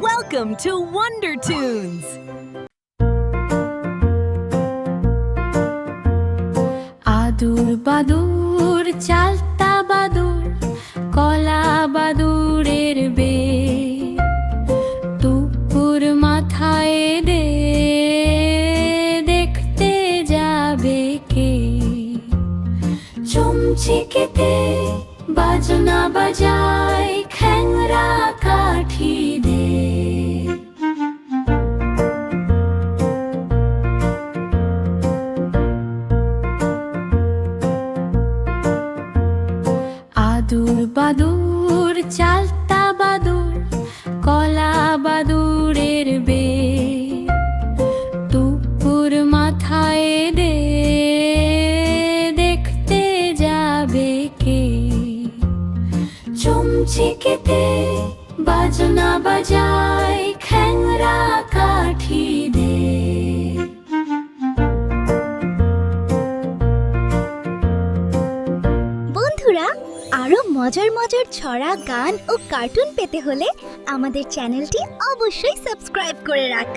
Welcome to Wonder Tunes! আদুর বাদুর চালতা বাদুর কলা বাদুরের বে দুপুর মাথায় দে দেখতে যাবে কে চুমচিকেতে বাজনা বাজায় খ্যাংরা কাঠি দে আদুর বাদুর চালতা বাদুর কলা বাদুরের বে দুপুর মাথায় দে দেখতে যাবে কে চুমচিকেতে বাজনা বাজায় খ্যাংরা কাঠি দে বন্ধুরা, আরো মজার মজার ছড়া, গান ও কার্টুন পেতে হলে আমাদের চ্যানেলটি অবশ্যই সাবস্ক্রাইব করে রাখ।